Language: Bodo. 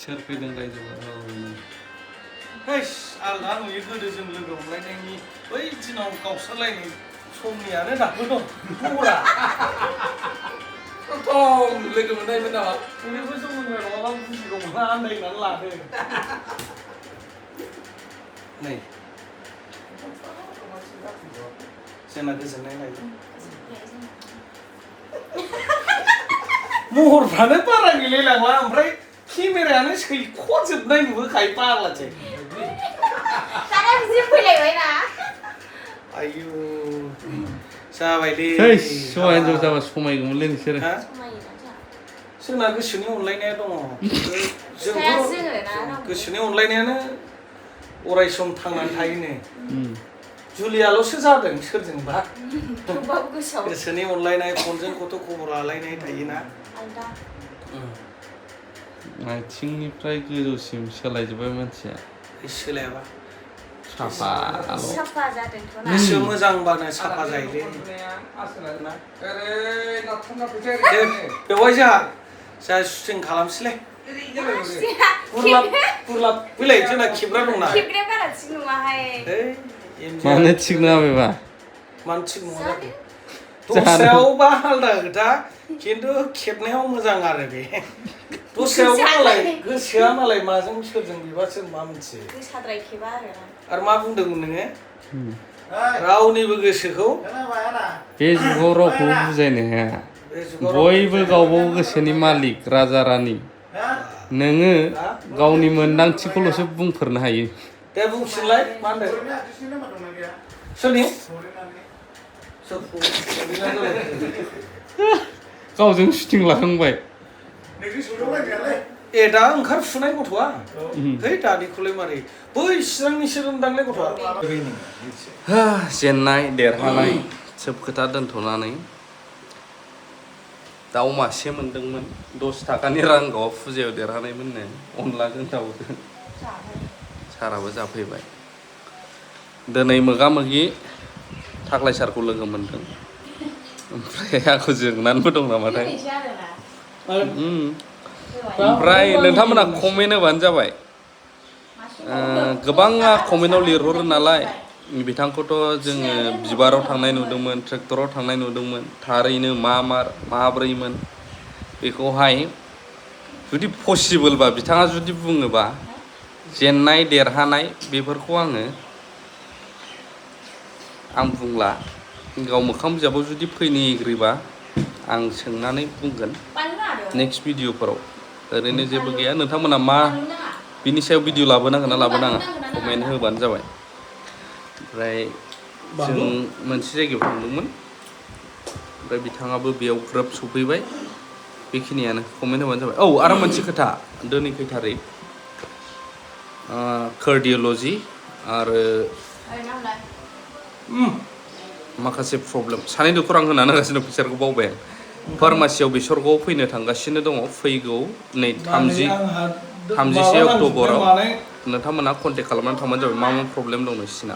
सोर फैदों रायजोआ हेस आलदा नुयो गोदो जों लोगो हमलायनायनि बै दिनाव गावस्रालायनाय समनियानो दाबो दं खबरा प्रथम लोगो मोननायमोन नामा बेबो जौमोनबाय नङाबा बुजिगौमोन आन्दायनानै लादों नै जोंना गोजोननाय लायो महरफ्रानो बारा गैलायलांला ओमफ्राय केमेरायानो सैख'जोबनाय नुबोखायो फाग्लासो दाना बिदि फैलायबायना आयु जाबायलै हौवा हिनजाव जाबा समायगौमोनलै नोंसोरो जोंना गोसोनि अनलायनाया दङ जोंथ' गोसोनि अनलायनायानो अराय सम थांनानै थायोनो जुलियाल'सो जादों सोरजोंबा गोसोनि अनलायनाय फनजों गथ' खबर लालायनाय थायोना आथिंनिफ्राय गोजौसिम सोलायजोब्बाय मानसिया सोलायाबा साफा जादोंथ' ना गोसो मोजांबानो साफा जायोलै बेवहाय जोंहा सुटिं खालामसैलै बुरलाब फैलाय जोंना खेबग्रा दंना खेबग्राया बारा थिग नङाहाय मानो थिग नङा बेबा मानो थिग नङा जाखो दस्रायावबा आलदा खोथा खिन्थु खेबनायाव मोजां आरो बे दस्रायावबो मालाय गोसोआ मालाय माजों सोरजों बेबा सोर मा मोनथियो गोसाद्राय खेबा आरो मा बुंदोंमोन नोङो रावनिबो गोसोखौ बे जुगाव रावखौबो बुजायनो हाया बयबो गावबागाव गोसोनि मालिक राजा रानि नोङो गावनि मोन्दांथिखौल'सो बुंफोरनो हायो दे बुंफिनलाय मा होनदों सोरनि गावजों सुटिं लाखांबाय ए दा ओंखारफुनाय गथ'आ है दानिखौलाय मारै बै चिरांनिसो रोंदांलै गथ'आ जेननाय देरहानाय सोब खोथा दोनथ'नानै दाउ मासे मोनदोंमोन 10 थाखानि रांगाव फुजायाव देरहानायमोननो अनलाजों दाउजों साराबो जाफैबाय दिनै मोगा मोगि थाख्लाय सारखौ लोगो मोनदों ओमफ्राय आंखौ जोंनानैबो दं नामाथाय ओमफ्राय नोंथांमोना कमेन्ट होबानो जाबाय गोबाङा कमेन्टआव लिरहरो नालाय बिथांखौथ' जोङो बिबाराव थांनाय नुदोंमोन ट्रेक्टराव थांनाय नुदोंमोन थारैनो माब्रैमोन बेखौहाय जुदि पसिबोलबा बिथाङा जुदि बुङोबा जेननाय देरहानाय बेफोरखौ आं बुंला गाव मोखां बिजाबाव जुदि फैनो एग्रिबा आं सोंनानै बुंगोन नेक्स्ट भिडिअफोराव ओरैनो जेबो गैया नोंथांमोना मा बिनि सायाव भिडिअ लाबोनांगोन ना लाबोनाङा कमेन्ट होबानो जाबाय ओमफ्राय जों मोनसे जायगायाव थांदोंमोन ओमफ्राय बिथाङाबो बेयाव ग्रोब सफैबाय बेखिनियानो कमेन्ट होबानो जाबाय औ आरो मोनसे खोथा दिनै खै थारिख कार्डिअल'जि आरो माखासे प्रब्लेम सानै डक्टर आं होनानै होगासिनो फैसाखौ बावबाय आं फार्मासियाव बिसरगआव फैनो थांगासिनो दङ फैगौ नै 30 अक्ट'बराव नोंथांमोना कन्टेक्ट खालामनानै थांबानो जाबाय मा प्रब्लेम दं नोंसिना